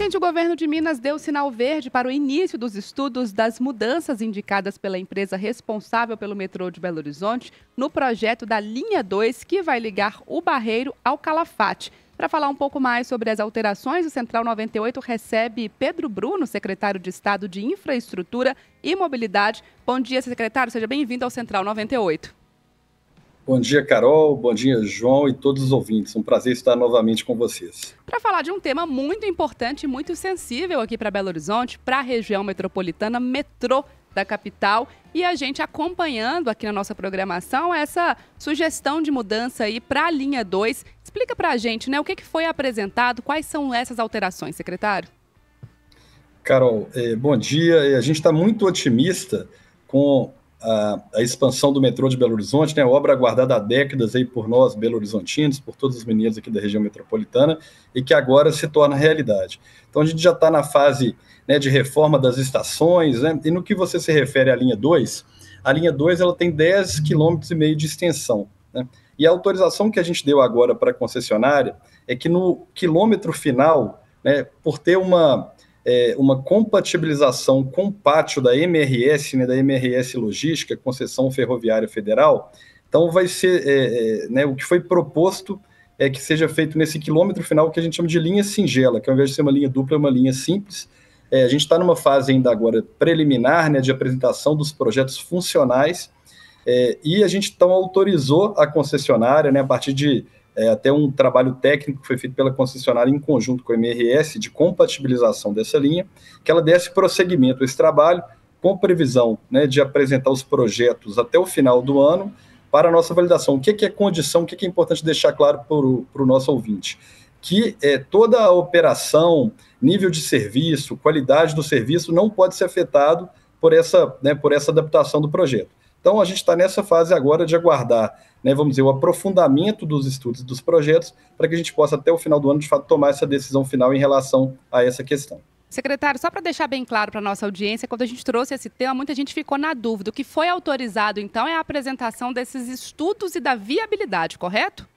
Gente, o governo de Minas deu sinal verde para o início dos estudos das mudanças indicadas pela empresa responsável pelo metrô de Belo Horizonte no projeto da linha 2, que vai ligar o Barreiro ao Calafate. Para falar um pouco mais sobre as alterações, o Central 98 recebe Pedro Bruno, secretário de Estado de Infraestrutura e Mobilidade. Bom dia, secretário. Seja bem-vindo ao Central 98. Bom dia, Carol. Bom dia, João e todos os ouvintes. Um prazer estar novamente com vocês. Para falar de um tema muito importante e muito sensível aqui para Belo Horizonte, para a região metropolitana, metrô da capital, e a gente acompanhando aqui na nossa programação essa sugestão de mudança aí para a linha 2. Explica para a gente, né, o que foi apresentado, quais são essas alterações, secretário? Carol, bom dia. A gente está muito otimista com a expansão do metrô de Belo Horizonte, né, obra aguardada há décadas aí por nós, belo-horizontinos, por todos os mineiros aqui da região metropolitana, e que agora se torna realidade. Então a gente já está na fase, né, de reforma das estações, né, e no que você se refere à linha 2, a linha 2 ela tem 10,5 km de extensão, né, e a autorização que a gente deu agora para a concessionária é que no quilômetro final, né, por ter uma compatibilização com o pátio da MRS, né, da MRS Logística, Concessão Ferroviária Federal. Então, vai ser, né, o que foi proposto é que seja feito nesse quilômetro final, que a gente chama de linha singela, que ao invés de ser uma linha dupla, é uma linha simples. A gente está numa fase ainda agora preliminar, né, de apresentação dos projetos funcionais, e a gente então autorizou a concessionária, né, a partir de até um trabalho técnico que foi feito pela concessionária em conjunto com a MRS de compatibilização dessa linha, que ela desse prosseguimento a esse trabalho, com previsão, né, de apresentar os projetos até o final do ano para a nossa validação. O que é condição, o que é importante deixar claro para o nosso ouvinte? Que toda a operação, nível de serviço, qualidade do serviço não pode ser afetado por essa adaptação do projeto. Então, a gente está nessa fase agora de aguardar, né, vamos dizer, o aprofundamento dos estudos dos projetos para que a gente possa, até o final do ano, de fato, tomar essa decisão final em relação a essa questão. Secretário, só para deixar bem claro para a nossa audiência, quando a gente trouxe esse tema, muita gente ficou na dúvida. O que foi autorizado, então, é a apresentação desses estudos e da viabilidade, correto?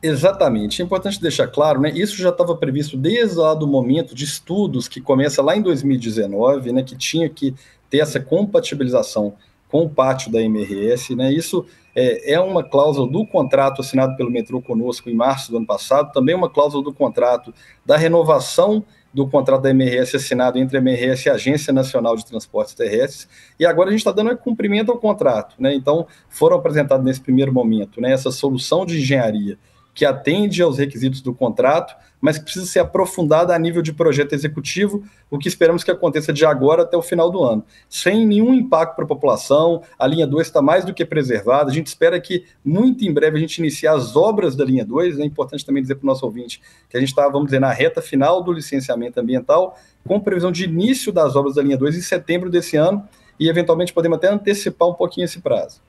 Exatamente. É importante deixar claro, né, isso já estava previsto desde lá do momento de estudos que começa lá em 2019, né, que tinha que ter essa compatibilização com o pátio da MRS, né? Isso é uma cláusula do contrato assinado pelo metrô conosco em março do ano passado, também uma cláusula do contrato da renovação do contrato da MRS assinado entre a MRS e a Agência Nacional de Transportes Terrestres, e agora a gente está dando cumprimento ao contrato, né? Então, foram apresentados nesse primeiro momento, né, essa solução de engenharia que atende aos requisitos do contrato, mas que precisa ser aprofundada a nível de projeto executivo, o que esperamos que aconteça de agora até o final do ano. Sem nenhum impacto para a população, a linha 2 está mais do que preservada, a gente espera que muito em breve a gente inicie as obras da linha 2, é importante também dizer para o nosso ouvinte que a gente está, vamos dizer, na reta final do licenciamento ambiental, com previsão de início das obras da linha 2 em setembro desse ano, e eventualmente podemos até antecipar um pouquinho esse prazo.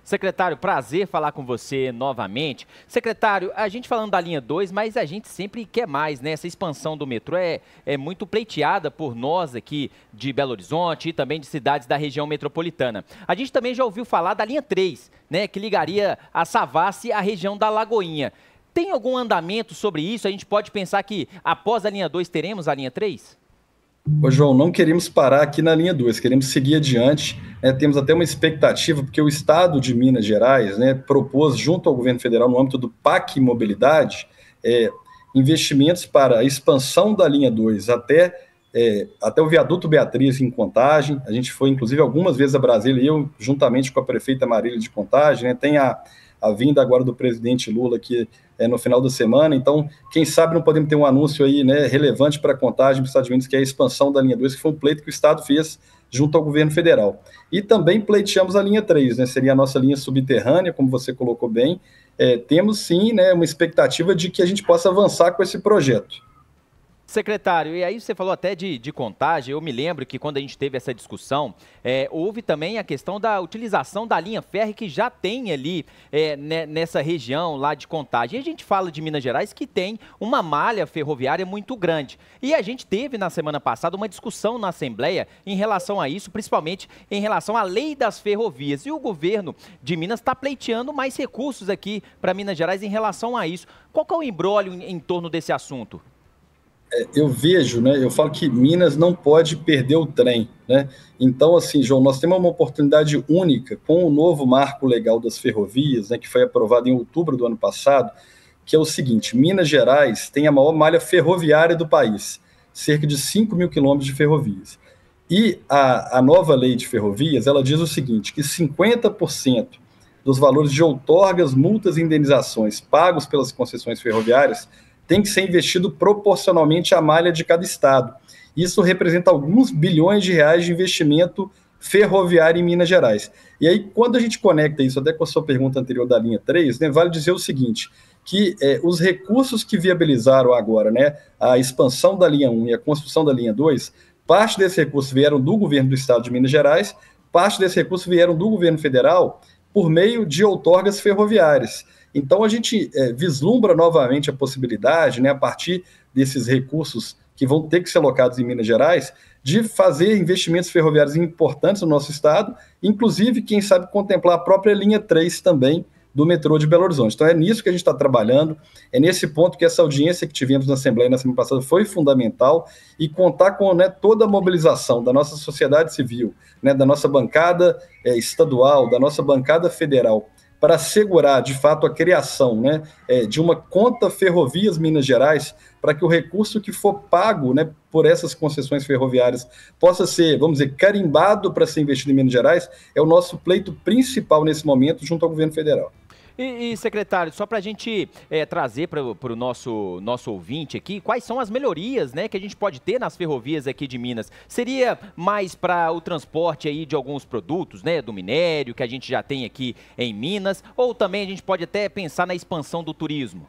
Secretário, prazer falar com você novamente. Secretário, a gente falando da linha 2, mas a gente sempre quer mais, né? Essa expansão do metrô é muito pleiteada por nós aqui de Belo Horizonte e também de cidades da região metropolitana. A gente também já ouviu falar da linha 3, né? Que ligaria a Savassi à região da Lagoinha. Tem algum andamento sobre isso? A gente pode pensar que após a linha 2 teremos a linha 3? Ô, João, não queremos parar aqui na linha 2, queremos seguir adiante, né, temos até uma expectativa, porque o Estado de Minas Gerais, né, propôs, junto ao governo federal, no âmbito do PAC Mobilidade, investimentos para a expansão da linha 2 até o viaduto Beatriz em Contagem. A gente foi, inclusive, algumas vezes a Brasília, eu, juntamente com a prefeita Marília de Contagem, né, tem a vinda agora do presidente Lula aqui no final da semana, então, quem sabe não podemos ter um anúncio aí, né, relevante para a Contagem, para os Estados Unidos, que é a expansão da linha 2, que foi um pleito que o Estado fez junto ao governo federal. E também pleiteamos a linha 3, né, seria a nossa linha subterrânea, como você colocou bem. Temos sim, né, uma expectativa de que a gente possa avançar com esse projeto. Secretário, e aí você falou até de Contagem. Eu me lembro que quando a gente teve essa discussão, houve também a questão da utilização da linha férrea que já tem ali nessa região lá de Contagem. E a gente fala de Minas Gerais que tem uma malha ferroviária muito grande. E a gente teve na semana passada uma discussão na Assembleia em relação a isso, principalmente em relação à lei das ferrovias. E o governo de Minas está pleiteando mais recursos aqui para Minas Gerais em relação a isso. Qual que é o imbróglio em torno desse assunto? Eu vejo, né? Eu falo que Minas não pode perder o trem, né? Então, assim, João, nós temos uma oportunidade única com o novo marco legal das ferrovias, né, que foi aprovado em outubro do ano passado, que é o seguinte: Minas Gerais tem a maior malha ferroviária do país, cerca de 5 mil quilômetros de ferrovias. E a nova lei de ferrovias, ela diz o seguinte, que 50% dos valores de outorgas, multas e indenizações pagos pelas concessões ferroviárias tem que ser investido proporcionalmente à malha de cada estado. Isso representa alguns bilhões de reais de investimento ferroviário em Minas Gerais. E aí, quando a gente conecta isso até com a sua pergunta anterior da linha 3, né, vale dizer o seguinte, que os recursos que viabilizaram agora, né, a expansão da linha 1 e a construção da linha 2, parte desses recursos vieram do governo do estado de Minas Gerais, parte desses recursos vieram do governo federal por meio de outorgas ferroviárias. Então, a gente vislumbra novamente a possibilidade, né, a partir desses recursos que vão ter que ser alocados em Minas Gerais, de fazer investimentos ferroviários importantes no nosso estado, inclusive, quem sabe, contemplar a própria linha 3 também do metrô de Belo Horizonte. Então, é nisso que a gente está trabalhando, é nesse ponto que essa audiência que tivemos na Assembleia na semana passada foi fundamental, e contar com, né, toda a mobilização da nossa sociedade civil, né, da nossa bancada estadual, da nossa bancada federal, para assegurar, de fato, a criação, né, de uma conta Ferrovias Minas Gerais, para que o recurso que for pago, né, por essas concessões ferroviárias possa ser, vamos dizer, carimbado para ser investido em Minas Gerais, é o nosso pleito principal nesse momento junto ao governo federal. E secretário, só para a gente trazer para o nosso ouvinte aqui, quais são as melhorias, né, que a gente pode ter nas ferrovias aqui de Minas? Seria mais para o transporte aí de alguns produtos, né, do minério, que a gente já tem aqui em Minas, ou também a gente pode até pensar na expansão do turismo?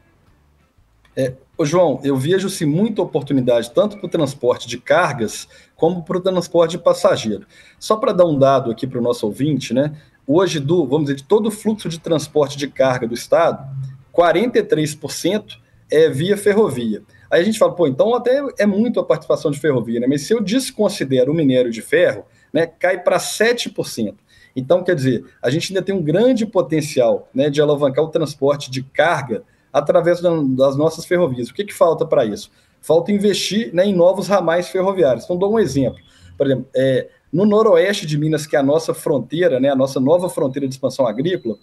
João, eu vejo-se muita oportunidade tanto para o transporte de cargas como para o transporte de passageiro. Só para dar um dado aqui para o nosso ouvinte, né? Hoje, vamos dizer, de todo o fluxo de transporte de carga do estado, 43% é via ferrovia. Aí a gente fala, pô, então até é muito a participação de ferrovia, né? Mas se eu desconsidero o minério de ferro, né, cai para 7%. Então, quer dizer, a gente ainda tem um grande potencial, né, de alavancar o transporte de carga através das nossas ferrovias. O que falta para isso? Falta investir, né, em novos ramais ferroviários. Então, dou um exemplo. Por exemplo, no noroeste de Minas, que é a nossa fronteira, né, a nossa nova fronteira de expansão agrícola,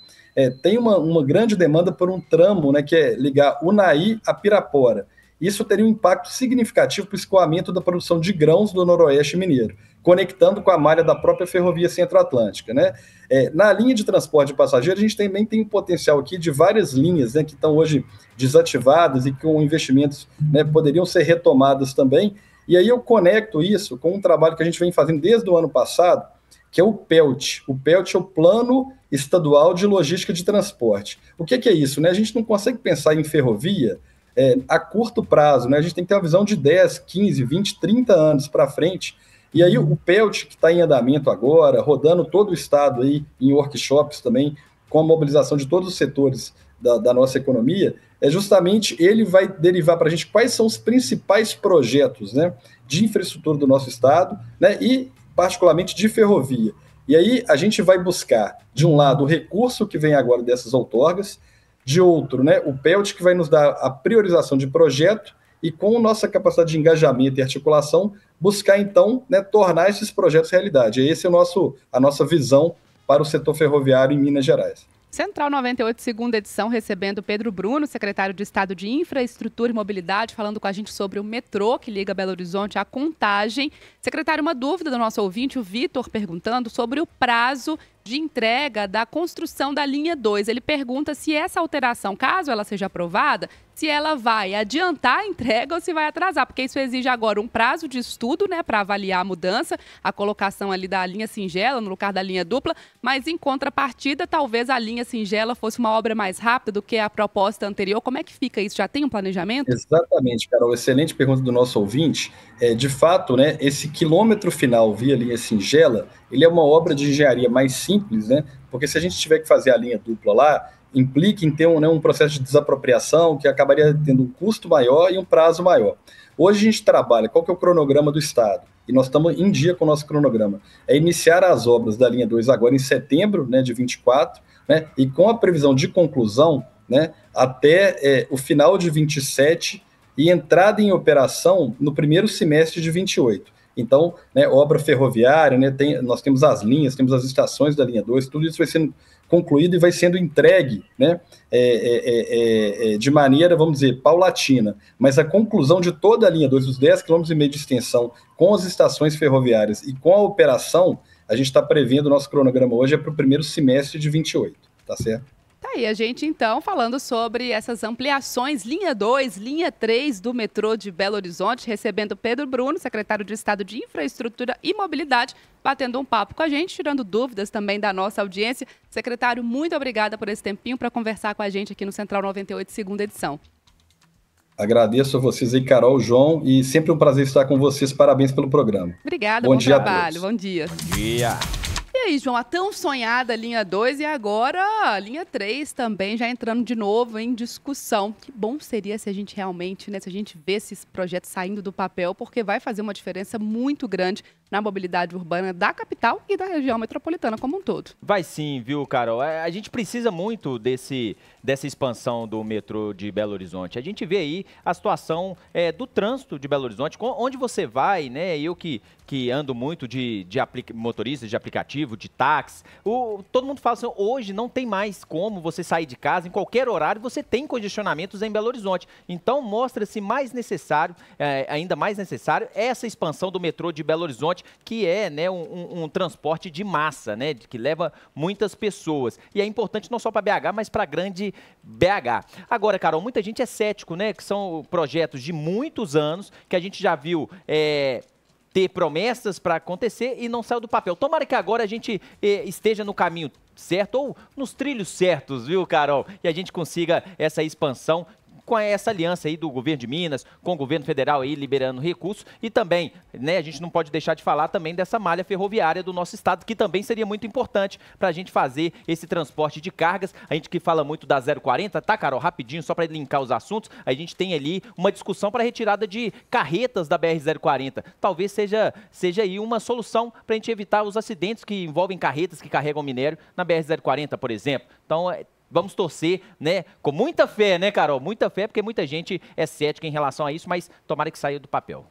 tem uma grande demanda por um tramo, né, que é ligar Unai a Pirapora. Isso teria um impacto significativo para o escoamento da produção de grãos do noroeste mineiro, conectando com a malha da própria ferrovia Centro-Atlântica, né? Na linha de transporte de passageiros, a gente também tem um potencial aqui de várias linhas, né, que estão hoje desativadas e com investimentos, né, poderiam ser retomadas também. E aí eu conecto isso com um trabalho que a gente vem fazendo desde o ano passado, que é o PELT. O PELT é o Plano Estadual de Logística de Transporte. O que é isso, né? A gente não consegue pensar em ferrovia a curto prazo, né? A gente tem que ter uma visão de 10, 15, 20, 30 anos para frente. E aí o PELT, que está em andamento agora, rodando todo o estado aí em workshops também, com a mobilização de todos os setores da nossa economia, justamente ele vai derivar para a gente quais são os principais projetos, né, de infraestrutura do nosso estado, né, e particularmente de ferrovia. E aí a gente vai buscar, de um lado, o recurso que vem agora dessas outorgas, de outro, né, o PELT, que vai nos dar a priorização de projeto, e com a nossa capacidade de engajamento e articulação, buscar, então, né, tornar esses projetos realidade. Essa é a nossa visão para o setor ferroviário em Minas Gerais. Central 98, segunda edição, recebendo Pedro Bruno, secretário de Estado de Infraestrutura e Mobilidade, falando com a gente sobre o metrô que liga Belo Horizonte à Contagem. Secretário, uma dúvida do nosso ouvinte, o Vitor, perguntando sobre o prazo de entrega da construção da linha 2. Ele pergunta se essa alteração, caso ela seja aprovada, se ela vai adiantar a entrega ou se vai atrasar, porque isso exige agora um prazo de estudo, né, para avaliar a mudança, a colocação ali da linha singela no lugar da linha dupla, mas em contrapartida, talvez a linha singela fosse uma obra mais rápida do que a proposta anterior. Como é que fica isso? Já tem um planejamento? Exatamente, Carol. Excelente pergunta do nosso ouvinte. De fato, né, esse quilômetro final via linha singela, ele é uma obra de engenharia mais simples, né, porque se a gente tiver que fazer a linha dupla lá, implica em ter um processo de desapropriação que acabaria tendo um custo maior e um prazo maior. Hoje a gente trabalha, qual que é o cronograma do Estado? E nós estamos em dia com o nosso cronograma. É iniciar as obras da linha 2 agora em setembro, né, de 24, né, e com a previsão de conclusão, né, até o final de 27, e entrada em operação no primeiro semestre de 28. Então, né, obra ferroviária, né, nós temos as linhas, temos as estações da linha 2, tudo isso vai sendo concluído e vai sendo entregue, né, de maneira, vamos dizer, paulatina. Mas a conclusão de toda a linha 2, os 10,5 km de extensão, com as estações ferroviárias e com a operação, a gente está prevendo, o nosso cronograma hoje é para o primeiro semestre de 28, tá certo? Tá aí a gente, então, falando sobre essas ampliações, linha 2, linha 3 do metrô de Belo Horizonte, recebendo Pedro Bruno, secretário de Estado de Infraestrutura e Mobilidade, batendo um papo com a gente, tirando dúvidas também da nossa audiência. Secretário, muito obrigada por esse tempinho para conversar com a gente aqui no Central 98, segunda edição. Agradeço a vocês aí, Carol, João, e sempre um prazer estar com vocês. Parabéns pelo programa. Obrigada, bom trabalho, bom dia. Bom dia. E aí, João, a tão sonhada linha 2 e agora a linha 3 também já entrando de novo em discussão. Que bom seria se a gente realmente, né, se a gente vê esses projetos saindo do papel, porque vai fazer uma diferença muito grande na mobilidade urbana da capital e da região metropolitana como um todo. Vai sim, viu, Carol? A gente precisa muito dessa expansão do metrô de Belo Horizonte. A gente vê aí a situação do trânsito de Belo Horizonte, onde você vai, né? Eu que ando muito de motoristas de aplicativo, de táxi, todo mundo fala assim, hoje não tem mais como você sair de casa, em qualquer horário você tem congestionamentos em Belo Horizonte. Então mostra-se mais necessário, ainda mais necessário, essa expansão do metrô de Belo Horizonte, que é, né, um transporte de massa, né, que leva muitas pessoas. E é importante não só para BH, mas para grande BH. Agora, Carol, muita gente é cético, né, que são projetos de muitos anos, que a gente já viu ter promessas para acontecer e não saiu do papel. Tomara que agora a gente esteja no caminho certo ou nos trilhos certos, viu, Carol? E a gente consiga essa expansão com essa aliança aí do governo de Minas, com o governo federal aí liberando recursos e também, né, a gente não pode deixar de falar também dessa malha ferroviária do nosso estado, que também seria muito importante para a gente fazer esse transporte de cargas. A gente que fala muito da 040, tá, Carol? Rapidinho, só para linkar os assuntos, a gente tem ali uma discussão para retirada de carretas da BR-040. Talvez seja aí uma solução para a gente evitar os acidentes que envolvem carretas que carregam minério na BR-040, por exemplo. Então, vamos torcer, né, com muita fé, né, Carol? Muita fé, porque muita gente é cética em relação a isso, mas tomara que saia do papel.